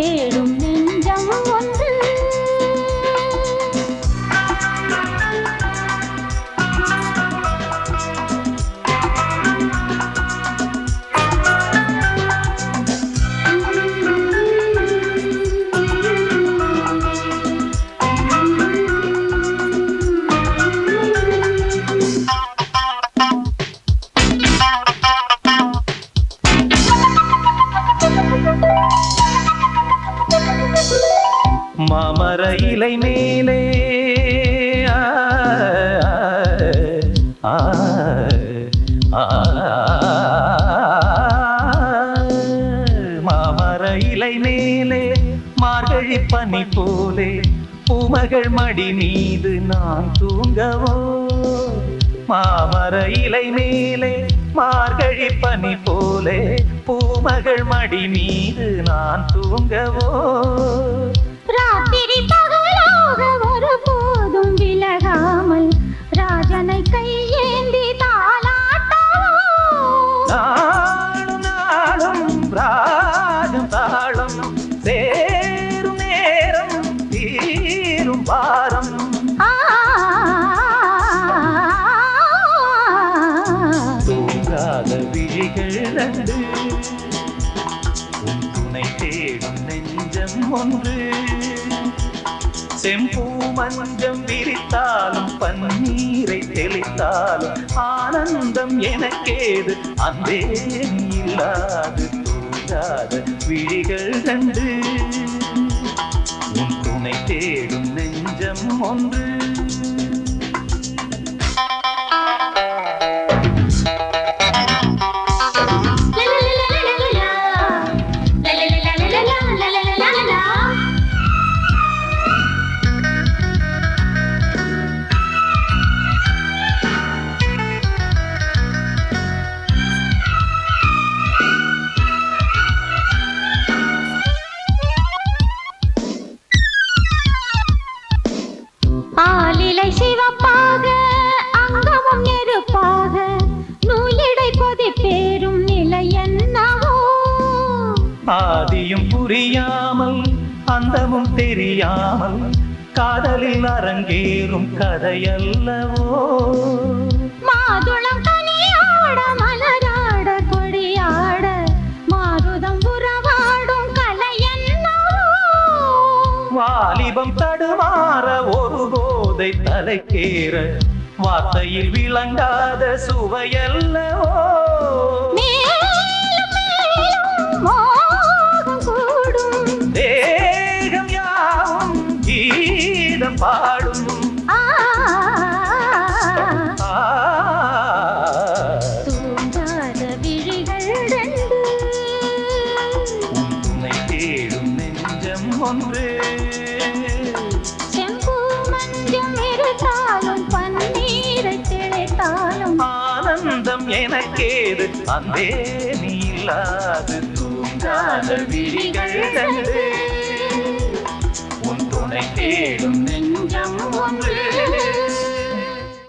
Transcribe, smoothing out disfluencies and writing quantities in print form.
தேடும் நெஞ்சம் ஒன்று. மாமர இலை மேலே மாமர இலை மேலே மார்கழி பனி போலே பூமகள் மடி மீது நான் தூங்கவோ. மாமர இலை மேலே மார்கழி பனி போலே பூமகள் மடி மீது நான் தூங்கவோ. ராத்திரி பகலாக ஒருபோதும் விலகாமல் ராஜனை கையேந்தி தாலாட்டவோ. நாளும் நாளும் ராகம் தாளம் சேரும் நேரம் தீரும் பாரம். தூங்காத விழிகள் ரெண்டு உன் துணை தேடும் நெஞ்சம் ஒன்று. செம்பூ மஞ்சம் விரித்தாலும் பன்னீரை தெளித்தாலும் ஆனந்தம் எனக்கேது அன்பே இல்லாது. தூங்காத விழிகள் கண்டு உன் துணை தேடும் நெஞ்சம் ஒன்று. ஆலிலை சிவப்பாக அங்கமும் நெருப்பாக நூலிடை கொதிப்பேறும் நிலை என்னவோ. ஆதியும் புரியாமல் அந்தமும் தெரியாமல் காதலில் அரங்கேறும் கதையல்லவோ. மாதுளம் கனியாட மலராட கொடியாட மாருதம் உறவாடும் கலை என்னவோ. வாலிபம் தடுமாற ஒரு போதை தலைக்கேற வார்த்தையில் விளங்காத சுவையல்லவோ. மேலும் மேலும் மோகம் கூடும் தேகம் யாவும் கீதம் பாடும். தூங்காத விழிகள் ரெண்டு உன் துணை தேடும் நெஞ்சம் ஒன்று. செம்பூ மஞ்சம் இருத்தாலும் பன்னீரை திளைத்தாலும் ஆனந்தம் எனக்கேது அன்பே நீ இல்லாது. தூங்காத விழிகள் கண்டு